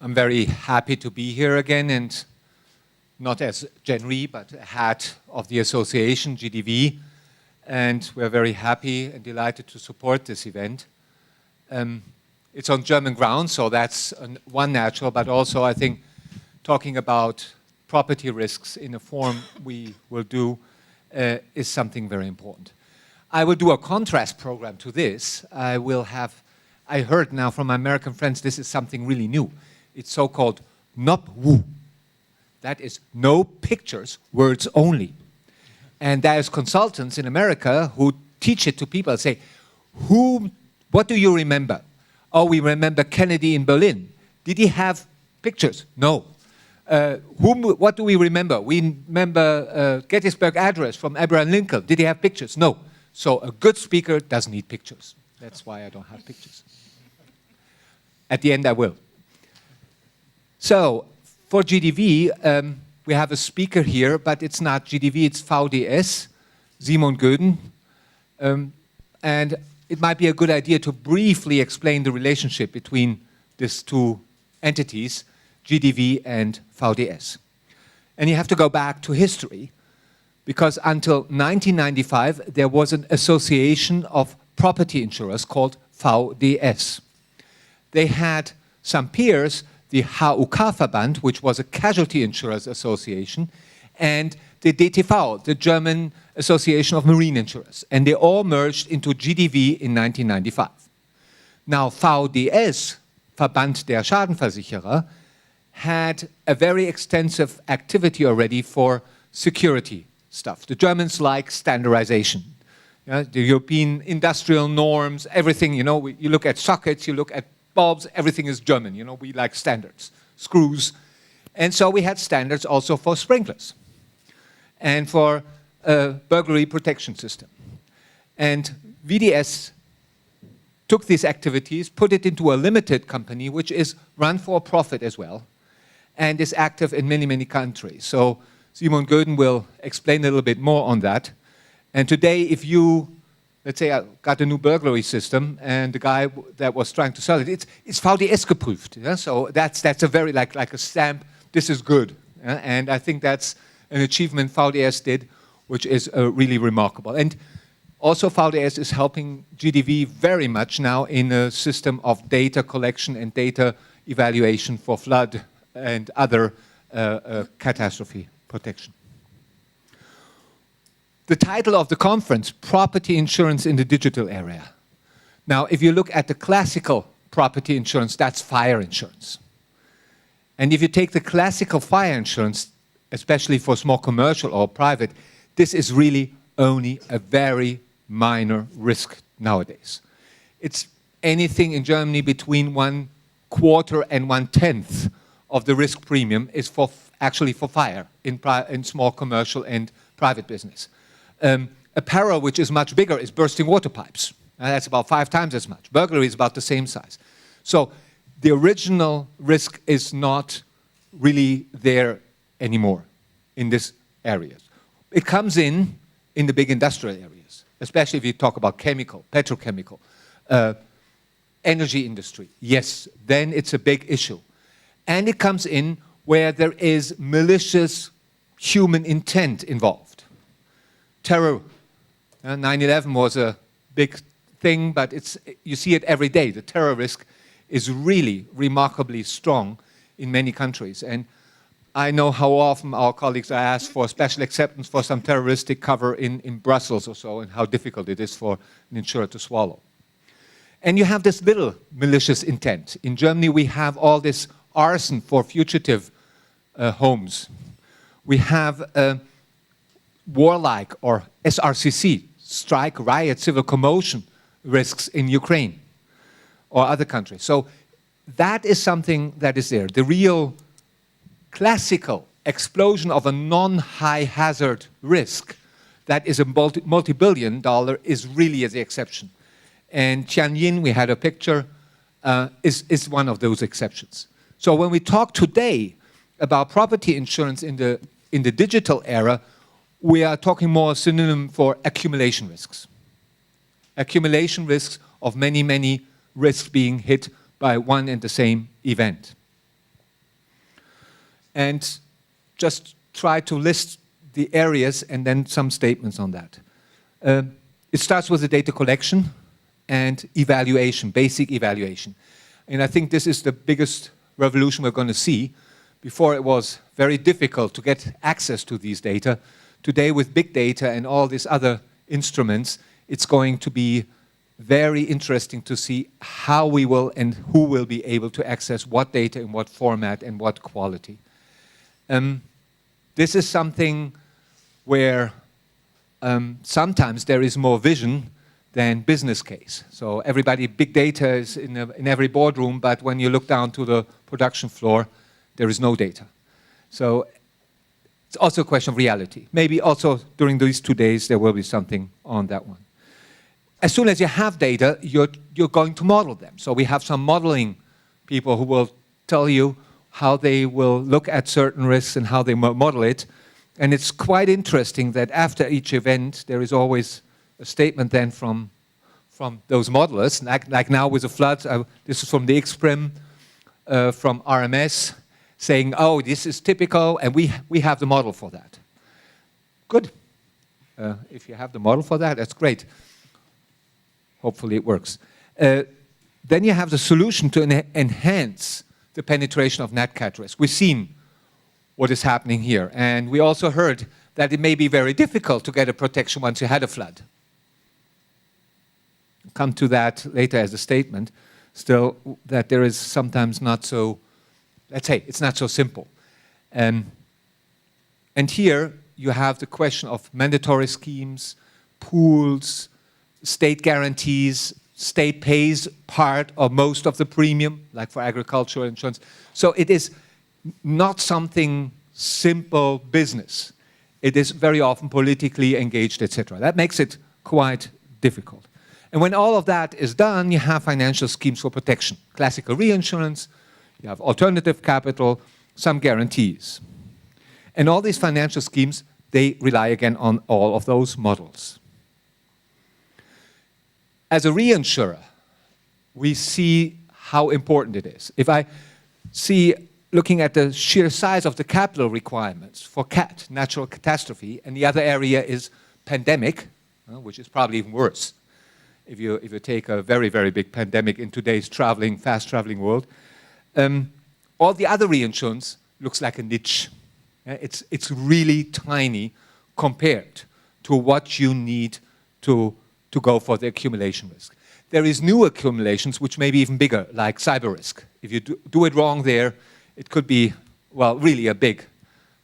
I'm very happy to be here again, and not as Genry, but head of the association, GDV. And we're very happy and delighted to support this event. It's on German ground, so that's one natural, but also I think talking about property risks in a form we will do is something very important. I will do a contrast program to this. I heard now from my American friends, this is something really new. It's so-called NOP-WU. That is no pictures, words only. And there's consultants in America who teach it to people and say, what do you remember? Oh, we remember Kennedy in Berlin. Did he have pictures? No. What do we remember? We remember Gettysburg Address from Abraham Lincoln. Did he have pictures? No. So a good speaker doesn't need pictures. That's why I don't have pictures. At the end, I will. So for GDV, we have a speaker here, but it's not GDV, it's VDS, Simon Göden. And it might be a good idea to briefly explain the relationship between these two entities, GDV and VDS. And you have to go back to history, because until 1995, there was an association of property insurers called VDS. They had some peers, the HUK-Verband, which was a casualty insurers association, and the DTV, the German Association of Marine Insurers. And they all merged into GDV in 1995. Now, VDS, Verband der Schadenversicherer, had a very extensive activity already for security stuff. The Germans like standardization. The European industrial norms, everything, you know, you look at sockets, you look at bulbs, everything is German, you know, we like standards, screws. And so we had standards also for sprinklers and for a burglary protection system. And VDS took these activities, put it into a limited company, which is run for profit as well, and is active in many, many countries. So Simon Göden will explain a little bit more on that. And today, if you, let's say I got a new burglary system and the guy that was trying to sell it, it's VDS geprüft. Yeah? So that's a very, like a stamp, this is good. Yeah? And I think that's an achievement VDS did, which is really remarkable. And also VDS is helping GDV very much now in a system of data collection and data evaluation for flood and other catastrophe protection. The title of the conference, Property Insurance in the Digital Area. Now, if you look at the classical property insurance, that's fire insurance. And if you take the classical fire insurance, especially for small commercial or private, this is really only a very minor risk nowadays. It's anything in Germany between 1/4 and 1/10 of the risk premium is actually for fire in small commercial and private business. A peril which is much bigger is bursting water pipes. That's about 5 times as much. Burglary is about the same size. So the original risk is not really there anymore in these areas. It comes in the big industrial areas, especially if you talk about chemical, petrochemical, energy industry. Yes, then it's a big issue. And it comes in where there is malicious human intent involved. Terror. 9/11 was a big thing, but you see it every day. The terror risk is really remarkably strong in many countries. And I know how often our colleagues are asked for special acceptance for some terroristic cover in Brussels or so, and how difficult it is for an insurer to swallow. And you have this little malicious intent. In Germany, we have all this arson for fugitive homes. We have warlike or SRCC, strike, riot, civil commotion risks in Ukraine or other countries. So that is something that is there. The real classical explosion of a non-high hazard risk that is a multi-billion dollar is really the exception. And Tianjin, we had a picture, is one of those exceptions. So when we talk today about property insurance in the digital era, we are talking more synonym for accumulation risks. Accumulation risks of many, many risks being hit by one and the same event. and just try to list the areas and then some statements on that. It starts with the data collection and evaluation, basic evaluation. And I think this is the biggest revolution we're going to see. Before it was very difficult to get access to these data. Today with big data and all these other instruments, it's going to be very interesting to see how we will and who will be able to access what data in what format and what quality. This is something where sometimes there is more vision than business case. So everybody, big data is in every boardroom, but when you look down to the production floor, there is no data. So it's also a question of reality. Maybe also during these 2 days there will be something on that one. As soon as you have data, you're going to model them. So we have some modeling people who will tell you how they will look at certain risks and how they model it. And it's quite interesting that after each event there is always a statement then from those modelers, like now with the floods. This is from the XPRIMM, from RMS, saying, oh, this is typical, and we have the model for that. Good. If you have the model for that, that's great. Hopefully it works. Then you have the solution to enhance the penetration of nat cat risk. We've seen what is happening here, and we also heard that it may be very difficult to get a protection once you had a flood. Come to that later as a statement, still, that there is sometimes not so, let's say, it's not so simple. And here you have the question of mandatory schemes, pools, state guarantees, state pays part or most of the premium, like for agricultural insurance. So it is not something simple business. It is very often politically engaged, etc. That makes it quite difficult. And when all of that is done, you have financial schemes for protection. Classical reinsurance, you have alternative capital, some guarantees. And all these financial schemes, they rely again on all of those models. As a reinsurer, we see how important it is. If I see, looking at the sheer size of the capital requirements for CAT, natural catastrophe, and the other area is pandemic, which is probably even worse. If you take a very, very big pandemic in today's fast-traveling world, all the other reinsurance looks like a niche. It's really tiny compared to what you need to go for the accumulation risk. There is new accumulations which may be even bigger, like cyber risk. If you do it wrong there, it could be, well, really a big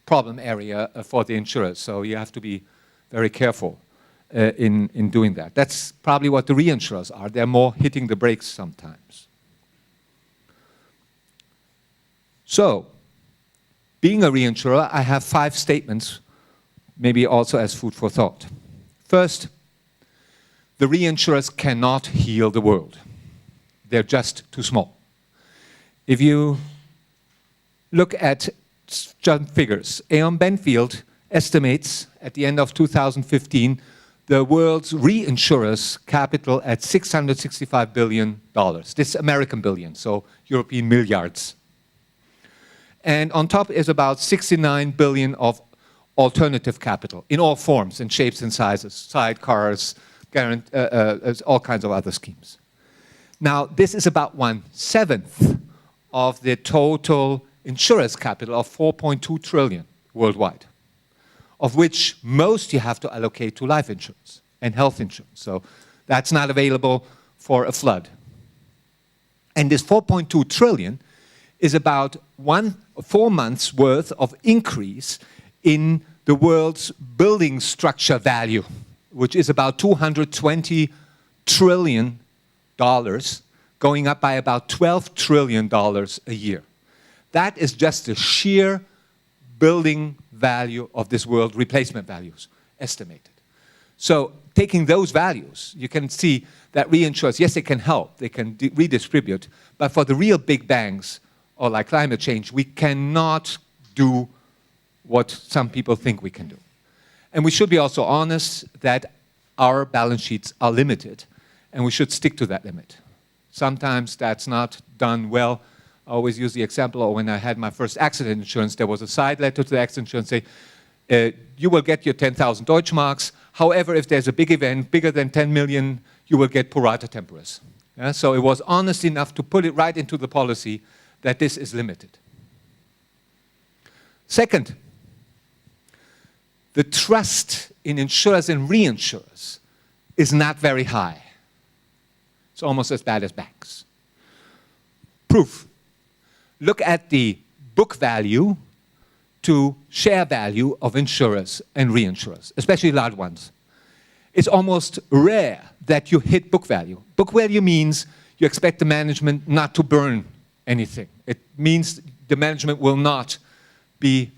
problem area for the insurers. So you have to be very careful in doing that. That's probably what the reinsurers are. They're more hitting the brakes sometimes. So, being a reinsurer, I have 5 statements, maybe also as food for thought. First, the reinsurers cannot heal the world. They're just too small. If you look at some figures, Aon Benfield estimates at the end of 2015 the world's reinsurers' capital at $665 billion. This is American billion, so European milliards. And on top is about 69 billion of alternative capital in all forms and shapes and sizes, sidecars, all kinds of other schemes. Now, this is about 1/7 of the total insurance capital of 4.2 trillion worldwide, of which most you have to allocate to life insurance and health insurance. So that's not available for a flood. And this 4.2 trillion is about 4 months worth of increase in the world's building structure value, which is about $220 trillion, going up by about $12 trillion a year. That is just the sheer building value of this world, replacement values, estimated. So taking those values, you can see that reinsurers, yes, they can help, they can redistribute, but for the real big bangs, or like climate change, we cannot do what some people think we can do. And we should be also honest that our balance sheets are limited, and we should stick to that limit. Sometimes that's not done well, I always use the example of when I had my first accident insurance, there was a side letter to the accident insurance saying, you will get your 10,000 Deutschmarks. However, if there's a big event, bigger than 10 million, you will get pro rata temporis. Yeah? So it was honest enough to put it right into the policy that this is limited. Second, the trust in insurers and reinsurers is not very high. It's almost as bad as banks. Proof. Look at the book value to share value of insurers and reinsurers, especially large ones. It's almost rare that you hit book value. Book value means you expect the management not to burn anything. It means the management will not be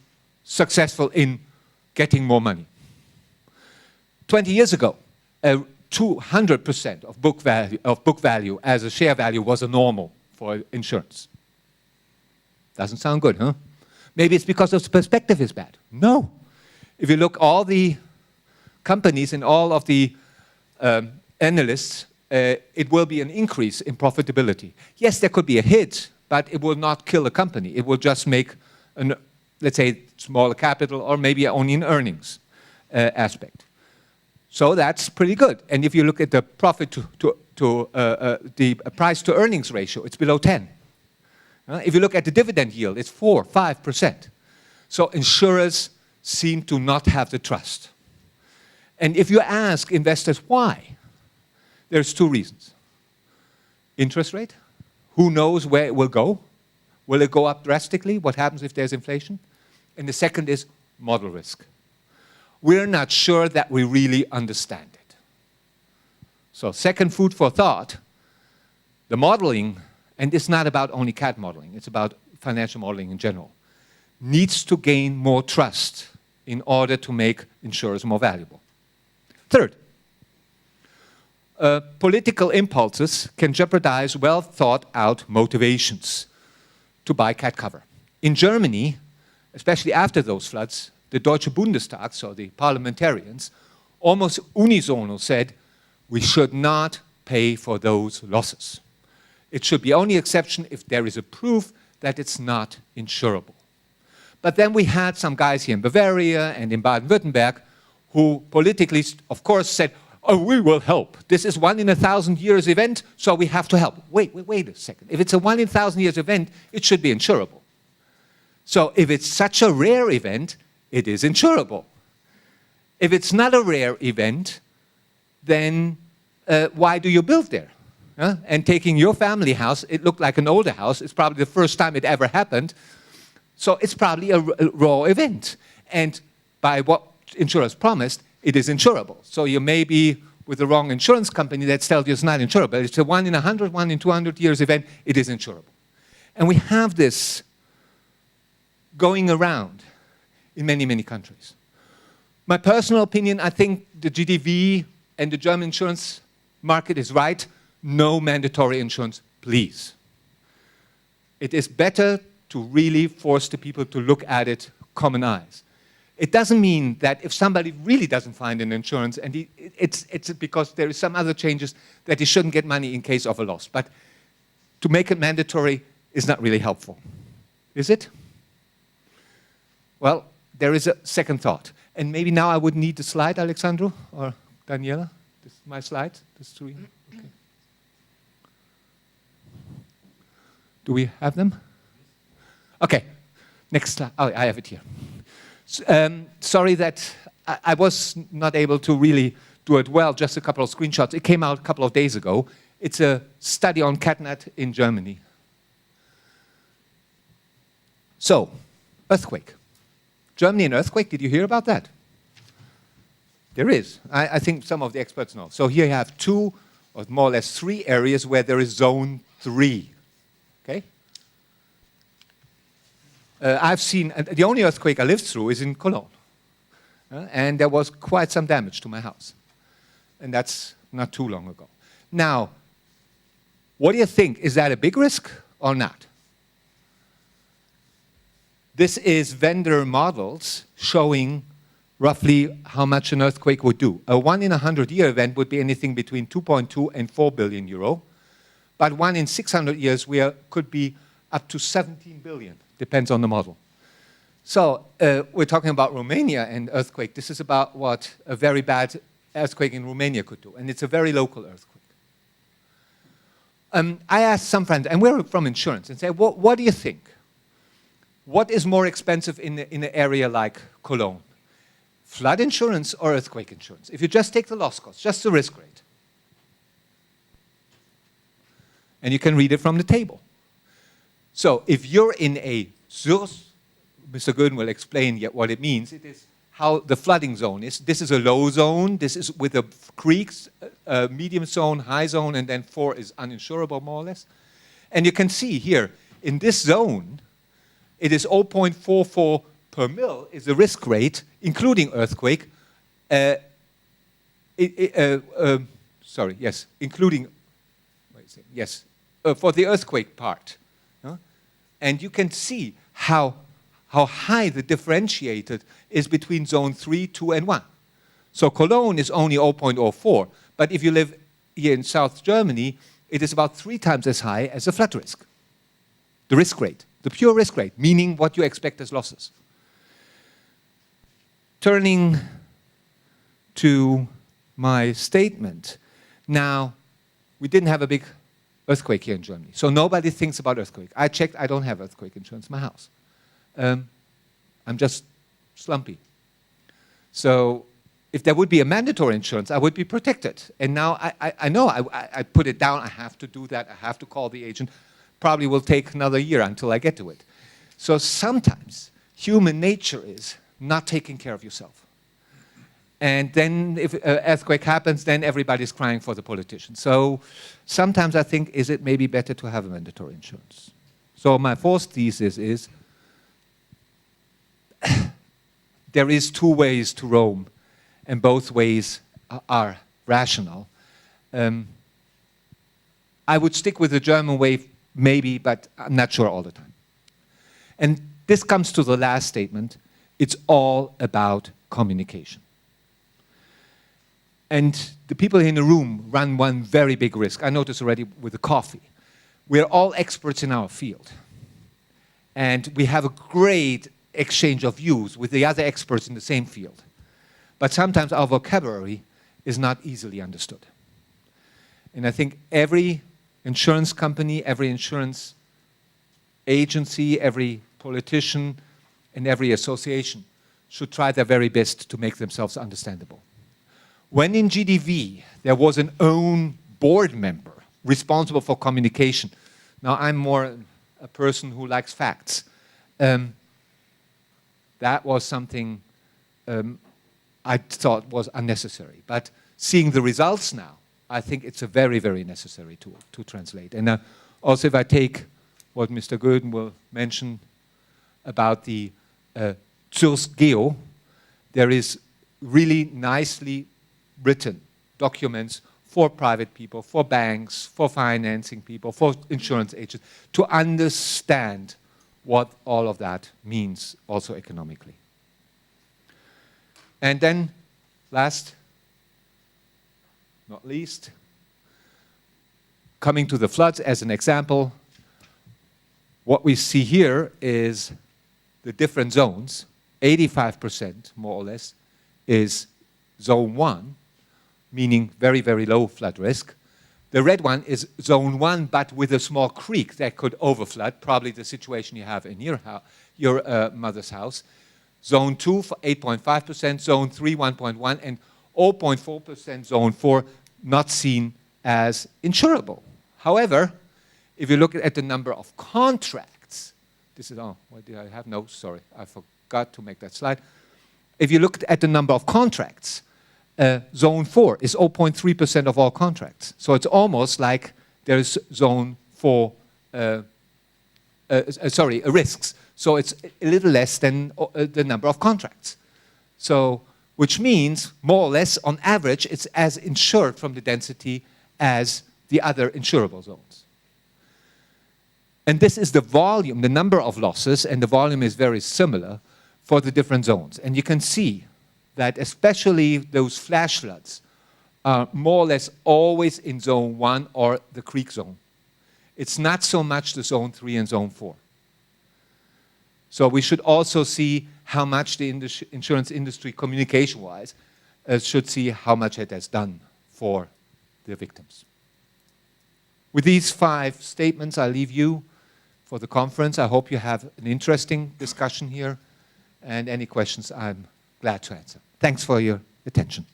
successful in getting more money. 20 years ago, 200% of book value as a share value was a normal for insurance. Doesn't sound good, huh? Maybe it's because the perspective is bad. No. If you look all the companies and all of the analysts, it will be an increase in profitability. Yes, there could be a hit, but it will not kill a company. It will just make, let's say, smaller capital or maybe only an earnings aspect. So that's pretty good. And if you look at the profit the price to earnings ratio, it's below 10. If you look at the dividend yield, it's 4, 5%. So insurers seem to not have the trust. And if you ask investors why, there's two reasons. Interest rate, who knows where it will go? Will it go up drastically? What happens if there's inflation? And the second is model risk. We're not sure that we really understand it. So second food for thought, the modeling, and it's not about only CAT modeling, it's about financial modeling in general, needs to gain more trust in order to make insurers more valuable. Third, political impulses can jeopardize well thought out motivations to buy CAT cover. In Germany, especially after those floods, the Deutsche Bundestag, so the parliamentarians, almost unisono said, we should not pay for those losses. It should be only exception if there is a proof that it's not insurable. But then we had some guys here in Bavaria and in Baden-Württemberg who politically, of course, said, oh, we will help. This is 1 in 1,000 years event, so we have to help. Wait a second. If it's a 1 in 1,000 years event, it should be insurable. So if it's such a rare event, it is insurable. If it's not a rare event, then why do you build there? And taking your family house, it looked like an older house. It's probably the first time it ever happened. So it's probably a raw event. And by what insurers promised, it is insurable. So you may be with the wrong insurance company that tells you it's not insurable. It's a 1 in 100, 1 in 200 years event. It is insurable. And we have this going around in many, many countries. My personal opinion, I think the GDV and the German insurance market is right. No mandatory insurance, please. It is better to really force the people to look at it common eyes. It doesn't mean that if somebody really doesn't find an insurance and it's because there is some other changes that he shouldn't get money in case of a loss. But to make it mandatory is not really helpful. Is it? Well, there is a second thought. And maybe now I would need the slide, Alexandru or Daniela. This is my slide. This three. Okay. Do we have them? Okay. Next slide. Oh, I have it here. Sorry that I was not able to really do it well, just a couple of screenshots. It came out a couple of days ago. It's a study on CatNat in Germany. So, earthquake. Germany and earthquake, did you hear about that? There is. I think some of the experts know. So here you have 2, or more or less 3 areas where there is zone 3. Okay? I've seen, the only earthquake I lived through is in Cologne. And there was quite some damage to my house. And that's not too long ago. Now, what do you think? Is that a big risk or not? This is vendor models showing roughly how much an earthquake would do. A 1 in 100 year event would be anything between 2.2 and 4 billion euro. But 1 in 600 years could be up to 17 billion, depends on the model. So we're talking about Romania and earthquake. This is about what a very bad earthquake in Romania could do, and it's a very local earthquake. I asked some friends, and we're from insurance, and say, what do you think? What is more expensive in an area like Cologne? Flood insurance or earthquake insurance? If you just take the loss cost, just the risk rate. And you can read it from the table. So if you're in a source, Mr. Gooden will explain yet what it means. It is how the flooding zone is. This is a low zone. This is with the creeks, medium zone, high zone, and then 4 is uninsurable, more or less. And you can see here, in this zone, it is 0.44 per mil is the risk rate, including earthquake. Sorry, yes, including, yes, for the earthquake part. And you can see how high the differentiated is between zone 3, 2, and 1. So Cologne is only 0.04, but if you live here in South Germany, it is about 3 times as high as the flood risk. The risk rate, the pure risk rate, meaning what you expect as losses. Turning to my statement, now, we didn't have a big earthquake here in Germany, so nobody thinks about earthquake. I checked, I don't have earthquake insurance in my house. I'm just slumpy. So if there would be a mandatory insurance, I would be protected. And now I know I put it down, I have to do that, I have to call the agent. Probably will take another year until I get to it. So sometimes human nature is not taking care of yourself. And then if an earthquake happens, then everybody's crying for the politician. So sometimes I think, is it maybe better to have a mandatory insurance? So my fourth thesis is, there is 2 ways to Rome, and both ways are rational. I would stick with the German way, maybe, but I'm not sure all the time. And this comes to the last statement. It's all about communication. And the people in the room run one very big risk. I noticed already with the coffee. We're all experts in our field. And we have a great exchange of views with the other experts in the same field. But sometimes our vocabulary is not easily understood. And I think every insurance company, every insurance agency, every politician, and every association should try their very best to make themselves understandable. When in GDV, there was an own board member responsible for communication. Now, I'm more a person who likes facts. That was something I thought was unnecessary. But seeing the results now, I think it's a very, very necessary tool to translate. And also if I take what Mr. Gooden will mention about the Geo, there is really nicely written documents for private people, for banks, for financing people, for insurance agents, to understand what all of that means also economically. And then, last, not least, coming to the floods as an example, what we see here is the different zones. 85%, more or less, is zone 1, meaning very, very low flood risk. The red one is zone 1, but with a small creek that could overflood, probably the situation you have in your mother's house. Zone 2, 8.5%, zone 3, 1.1%, and 0.4% zone 4, not seen as insurable. However, if you look at the number of contracts, this is, oh, what did I have? No, sorry, I forgot to make that slide. If you look at the number of contracts, zone 4 is 0.3% of all contracts. So it's almost like there's zone 4, risks. So it's a little less than the number of contracts. So, which means, more or less, on average, it's as insured from the density as the other insurable zones. And this is the volume, the number of losses, and the volume is very similar for the different zones. And you can see that especially those flash floods are more or less always in zone 1 or the creek zone. It's not so much the Zone 3 and Zone 4. So we should also see how much the insurance industry, communication-wise, should see how much it has done for the victims. With these 5 statements, I leave you for the conference. I hope you have an interesting discussion here, and any questions I'm glad to answer. Thanks for your attention.